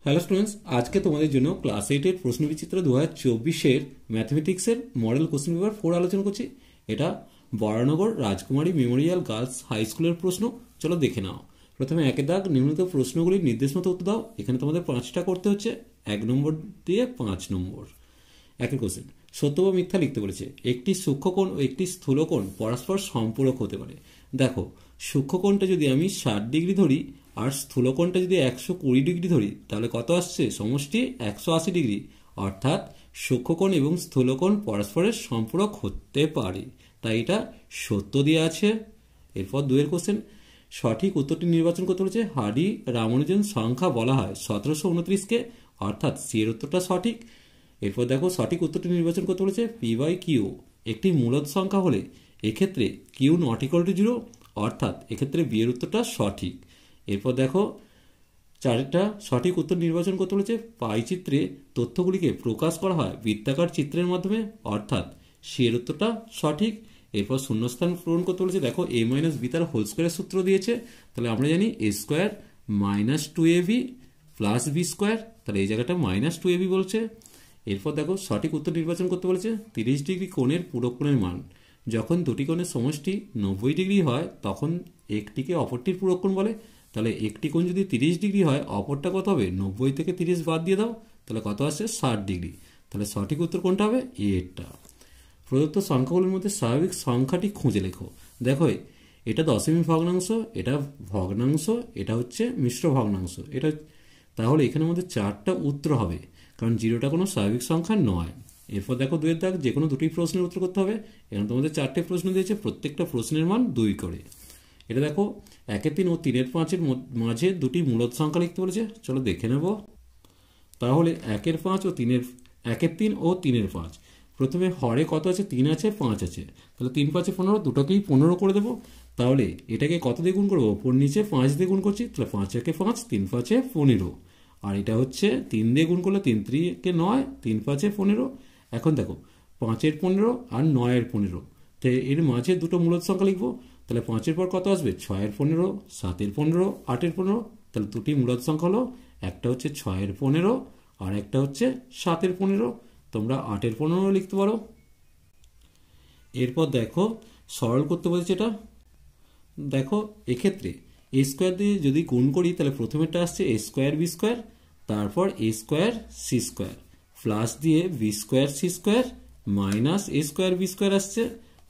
Hello students, আজকে তোমাদের জন্য ক্লাস 8-এর প্রশ্নবিচিত্র 2024-এর ম্যাথমেটিক্সের মডেল কোশ্চেন পেপার 4 আলোচনা করছি। এটা বরানগর রাজকুমারী মেমোরিয়াল গার্লস হাই স্কুলের প্রশ্ন। চলো দেখে নাও। প্রথমে একের দাগ, নিম্নলিখিত প্রশ্নগুলির নির্দেশ মতো উত্তর দাও। এখানে তোমাদের 5টা করতে হচ্ছে, 1 নম্বর দিয়ে 5 নম্বর। একের কোশ্চেন, সত্য বা মিথ্যা লিখতে বলেছে। একটি সূক্ষ্মকোণ ও একটি স্থূলকোণ পরস্পর সম্পূরক হতে পারে। দেখো, সূক্ষ্মকোণটা যদি আমি 60 ডিগ্রি ধরি আর স্থূলকোণটা যদি 120 ডিগ্রি ধরি, তাহলে কত আসছে? সমষ্টি 180 ডিগ্রি। অর্থাৎ সূক্ষ্মকোণ এবং স্থূলকোণ পরস্পরের সম্পূরক হতে পারে, তাই এটা সত্য দিয়ে আছে। এরপর 2-এর কোশ্চেন, সঠিক উত্তরটি নির্বাচন করতে বলেছে। হার্ডি রামানুজন সংখ্যা বলা হয় 1729-কে, অর্থাৎ সি এর উত্তরটা সঠিক। এরপর দেখো, সঠিক উত্তরটি নির্বাচন করতে বলেছে। পি বাই কিউ একটি মূলদ সংখ্যা হলে এক্ষেত্রে কিউ নট ইকুয়াল টু 0, অর্থাৎ এক্ষেত্রে বি এর উত্তরটা সঠিক। এরপর দেখো, 4টা সঠিক উত্তর নির্বাচন করতে বলেছে। পাই চিত্রে তথ্যগুলিকে প্রকাশ করা হয় বৃত্তাকার চিত্রের মাধ্যমে, অর্থাৎ সি এর উত্তরটা সঠিক। এরপর শূন্যস্থান পূরণ করতে বলেছে। দেখো, এ মাইনাস বি তার হোল স্কোয়ারের সূত্র দিয়েছে, তাহলে আমরা জানি A square minus 2ab plus B square, তাহলে এই জায়গাটা মাইনাস 2ab বলছে। এরপর দেখো, সঠিক উত্তর নির্বাচন করতে বলেছে। 30 ডিগ্রি কোণের পুরো কোণের মান যখন দুটি কোণের সমষ্টি 90 ডিগ্রি হয়, তখন একটিকে অপরটির পুরো কোণ বলে। তাহলে একটি কোণ যদি 30 ডিগ্রি হয়, অপরটা কত হবে? 90 থেকে 30 বাদ দিয়ে দাও, তাহলে কত আসছে? 60 ডিগ্রি। তাহলে সঠিক উত্তর কোনটা হবে? এটা। প্রদত্ত সংখ্যাগুলির মধ্যে স্বাভাবিক সংখ্যাটি খুঁজে লেখো। দেখো, এটা দশমিক ভগ্নাংশ, এটা ভগ্নাংশ, এটা হচ্ছে মিশ্র ভগ্নাংশ। এটা তাহলে এখানের মধ্যে 4টা উত্তর হবে, কারণ 0টা কোনো স্বাভাবিক সংখ্যা নয়। এরপর দেখো, 2-এর দাগ, যে কোনো দুটি প্রশ্নের উত্তর করতে হবে। এখানে তোমাদের 4টে প্রশ্ন দিয়েছে, প্রত্যেকটা প্রশ্নের মান 2 করে। এটা দেখো, 1-এর 3 ও 3-এর 5-এর মাঝে দুটি মূলদ সংখ্যা লিখতে বলেছে। চলো দেখে নেব। তাহলে 1-এর 5 ও 3-এর 1-এর 3 ও 3-এর 5, প্রথমে হরে কত আছে? 3 আছে, 5 আছে, তাহলে 3 5 15, দুটোকেই 15 করে দেবো। তাহলে এটাকে কত দিয়ে গুণ করবো? ওপর নিচে 5 দিয়ে গুণ করছি, তাহলে 5 একে 5, 3 5 15। আর এটা হচ্ছে 3 দিয়ে গুণ করলে 3 3-কে 9, 3 5 15। এখন দেখো, 5-এর 15 আর 9-এর 15, তো এর মাঝে দুটো মূলদ সংখ্যা লিখবো। তাহলে 5-এর পর কত আসবে? 6-এর 15, 7-এর 15, 8-এর 15। তাহলে দুটি মূলদ সংখ্যা হলো, একটা হচ্ছে 6-এর 15 আর একটা হচ্ছে 7-এর 15। তোমরা 8-এর 15 লিখতে পারো। এরপর দেখো, সরল করতে বলেছে এটা। দেখো, এক্ষেত্রে এ স্কোয়ার দিয়ে যদি গুণ করি, তাহলে প্রথমেরটা আসছে এ স্কোয়ার বি স্কোয়ার, তারপর A square C square, plus দিয়ে B square C square, minus A square B square আসছে,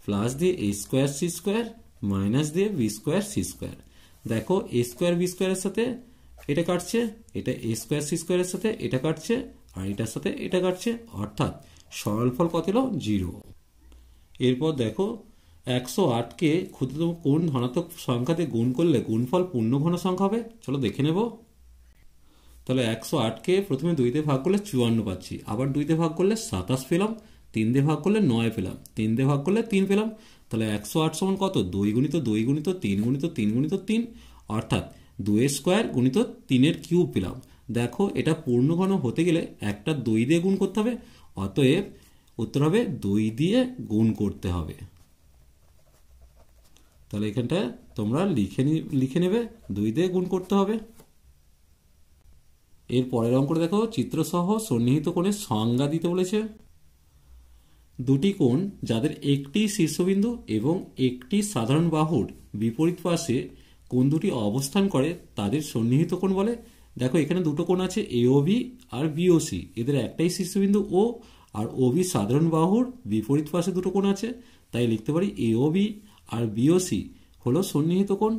প্লাস দিয়ে A square C square, minus দিয়ে বি স্কোয়ার সি স্কোয়ার। দেখো, এ স্কোয়ার বি স্কোয়ারের সাথে এটা কাটছে, এটা এ স্কোয়ার সি স্কোয়ারের সাথে এটা কাটছে, আর এটার সাথে এটা কাটছে, অর্থাৎ সরলফল কত এলো? 0। এরপর দেখো, 108-কে ক্ষুদ্রতম কোন ধনাত্মক সংখ্যাতে গুণ করলে গুণফল পূর্ণঘন সংখ্যা হবে? চলো দেখে নেব। তাহলে 108-কে প্রথমে 2 দিয়ে ভাগ করলে 54 পাচ্ছি, আবার 2 দিয়ে ভাগ করলে 27 পেলাম, 3 দিয়ে ভাগ করলে 9 পেলাম, 3 দিয়ে ভাগ করলে 3 পেলাম। তাহলে 108 সমান কত? 2 গুণিত 2 গুণিত 3 গুণিত 3 গুণিত 3, অর্থাৎ 2 স্কোয়ার গুণিত 3-এর কিউব পেলাম। দেখো, এটা পূর্ণঘন হতে গেলে একটা 2 দিয়ে গুণ করতে হবে, অতএব উত্তর হবে 2 দিয়ে গুণ করতে হবে। তাহলে এখানটা তোমরা লিখে নেবে 2 দিয়ে গুণ করতে হবে। এর পরের অঙ্কটা দেখো, চিত্রসহ সন্নিহিত কোণের সংজ্ঞা দিতে বলেছে। দুটি কোণ যাদের একটি শীর্ষবিন্দু এবং একটি সাধারণ বাহুর বিপরীত পাশে কোণ দুটি অবস্থান করে তাদের সন্নিহিত কোণ বলে। দেখো, এখানে দুটো কোণ আছে, এওবি আর বিওসি, এদের একটাই শীর্ষবিন্দু ও, আর ওবি সাধারণ বাহুর বিপরীত পাশে দুটো কোণ আছে, তাই লিখতে পারি এওবি আর বিওসি হলো সন্নিহিত কোণ।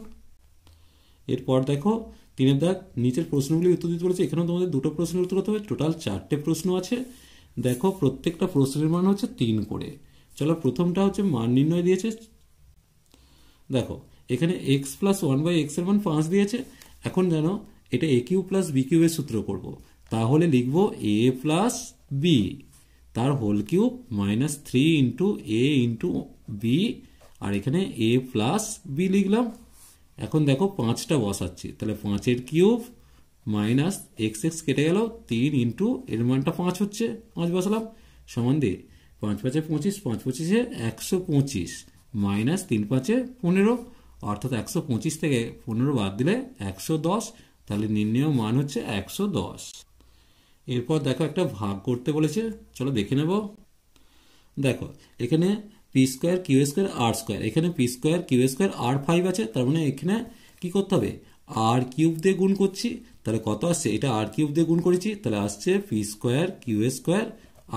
এরপর দেখো, 3-এর দাগ, নিচের প্রশ্নগুলি উত্তর দিতে বলেছে। এখানেও তোমাদের দুটো প্রশ্নের উত্তর করতে হবে, টোটাল 4টে প্রশ্ন আছে। দেখো, প্রত্যেকটা প্রশ্নের মান হচ্ছে 3 করে। চলো, প্রথমটা হচ্ছে মান নির্ণয় দিয়েছে। দেখো, এখানে x প্লাস 1/x এর মান 5 দিয়েছে। এখন জানো, এটা a কিউব প্লাস বি কিউবের সূত্র করব, তাহলে লিখবো a প্লাস বি তার হোল কিউব মাইনাস 3 ইন্টু এ ইন্টু বি, আর এখানে a প্লাস বি লিখলাম। এখন দেখো, 5টা বসাচ্ছি, তাহলে 5-এর কিউব মাইনাস এক্স এক্স কেটে গেল, 3 ইন্টু এর মানটা 5 হচ্ছে, 5 বসালাম, সমান দিয়ে 5 5-এ 25, 5 25-এ 125, মাইনাস 3 5-এ 15, অর্থাৎ 125 থেকে 15 বাদ দিলে 110, তাহলে নির্ণেয় মান হচ্ছে 110। এরপর দেখো একটা ভাগ করতে বলেছে, চলো দেখে নেব। দেখো এখানে পি স্কোয়ার কিউ স্কোয়ার আর স্কোয়ার, এখানে পি স্কোয়ার কিউ স্কোয়ার আর 5 আছে, তার মানে এখানে কি করতে হবে, আর কিউব দিয়ে গুণ করছি, তাহলে কত আসছে, এটা আর কিউব দিয়ে গুণ করেছি, তাহলে আসছে পি স্কোয়ার কিউ স্কোয়ার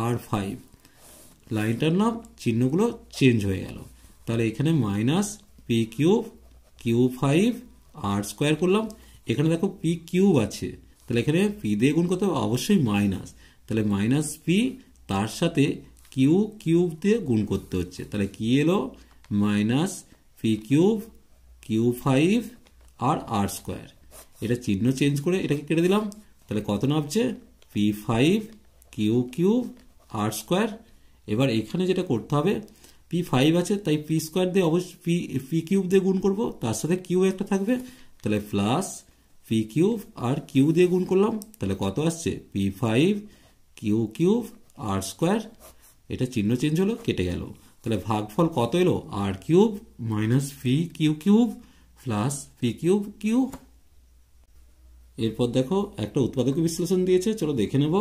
আর 5। লাইনটার নাম চিহ্নগুলো চেঞ্জ হয়ে গেল, তাহলে এখানে মাইনাস পি কিউব কিউ 5 আর স্কোয়ার করলাম। এখানে দেখো পি কিউব আছে, তাহলে এখানে পি দিয়ে গুণ করতে হবে, অবশ্যই মাইনাস, তাহলে মাইনাস পি, তার সাথে কিউ কিউব দিয়ে গুণ করতে হচ্ছে, তাহলে কি এলো, মাইনাস পি কিউব কিউ 5 আর আর স্কোয়ার। এটা চিহ্ন চেঞ্জ করে এটাকে কেটে দিলাম, তাহলে কত নামছে, পি 5 কিউ কিউব আর স্কোয়ার। এবার এখানে যেটা করতে হবে, পি 5 আছে তাই পি স্কোয়ার দিয়ে অবশ্যই পি কিউব দিয়ে গুণ করব, তার সাথে কিউ একটা থাকবে, তাহলে প্লাস পি কিউব আর কিউ দিয়ে গুণ করলাম, তাহলে কত আসছে, পি 5 কিউ কিউব আর স্কোয়ার। এটা চিহ্ন চেঞ্জ হলো, কেটে গেল, তাহলে ভাগফল কত এলো, আর cube minus P Q cube plus P cube Q. এরপর দেখো একটা উৎপাদক বিশ্লেষণ দিয়েছে, চলো দেখে নেব।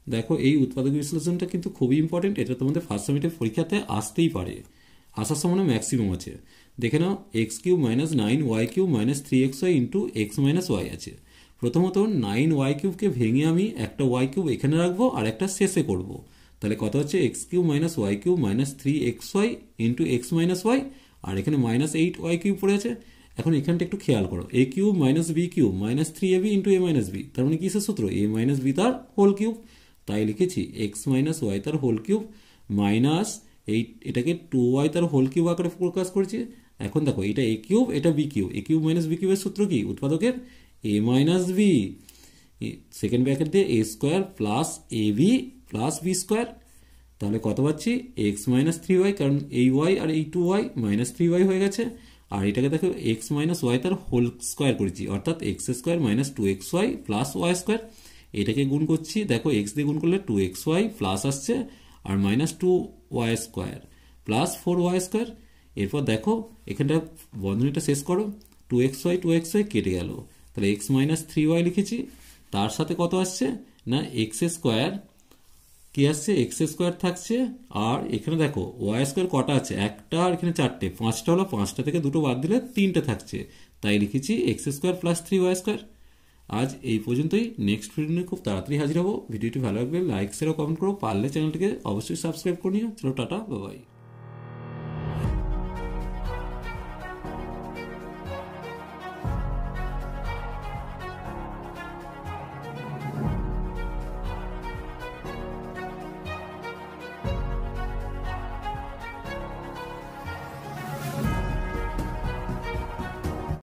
দেখো এই উৎপাদক বিশ্লেষণটা কিন্তু খুবই ইম্পর্টেন্ট, এটা তোমাদের ফার্স্ট সেমিস্টার পরীক্ষাতে আসতেই পারে, আসার সম্ভাবনা ম্যাক্সিমাম আছে। দেখে নাও, X cube minus 9y cube minus 3xy into X minus Y আছে। প্রথমত 9y কিউবকে ভেঙে আমি একটা ওয়াই কিউব এখানে রাখবো আর একটা শেষে করব, তাহলে কত হচ্ছে, X cube minus Y cube minus 3xy into X minus Y, আর এখানে মাইনাস 8y কিউব পড়ে আছে। এখন এখানটা একটু খেয়াল করো, A cube minus B cube minus 3ab into A minus B, তার মানে কিসের সূত্র, এ মাইনাস বি তার হোল কিউব, তাই লিখেছি এক্স মাইনাস ওয়াই তার হোল কিউব মাইনাস এটাকে 2y তার হোল কিউব আকারে প্রকাশ করেছি। এখন দেখো এটা এ কিউব এটা বি কিউব, এ কিউব মাইনাস বি কিউবের সূত্র কি, উৎপাদকের এ মাইনাস বি, সেকেন্ড ব্র্যাকেট দিয়ে A square plus A B plus B square, তাহলে কত পাচ্ছি, এক্স মাইনাস 3y, কারণ এই ওয়াই আর এই 2y মাইনাস 3y হয়ে গেছে, আর এটাকে দেখো এক্স মাইনাস ওয়াই তার হোল স্কোয়ার করেছি, অর্থাৎ x square minus 2xy plus y square. এটাকে গুণ করছি, দেখো এক্স দিয়ে গুণ করলে 2xy প্লাস আসছে, আর minus 2y square plus 4y square. এরপর দেখো এখানটা বন্ধনীটা শেষ করো, 2xy কেটে গেল, তাহলে এক্স মাইনাস 3y লিখেছি, তার সাথে কত আসছে না এক্স স্কোয়ার, কি আসছে এক্স স্কোয়ার থাকছে, আর এখানে দেখো ওয়াই স্কোয়ার কটা আছে, একটা, আর এখানে চারটে, পাঁচটা হলো, পাঁচটা থেকে দুটো বাদ দিলে তিনটে থাকছে, তাই লিখেছি x square plus 3y square. আজ এই পর্যন্তই, নেক্সট ভিডিও নিয়ে খুব তাড়াতাড়ি হাজির হবো। ভিডিওটি ভালো লাগলে লাইক শেয়ার ও কমেন্ট করো, পারলে চ্যানেলটিকে অবশ্যই সাবস্ক্রাইব করে নিও। চলো টাটা, বাই বাই।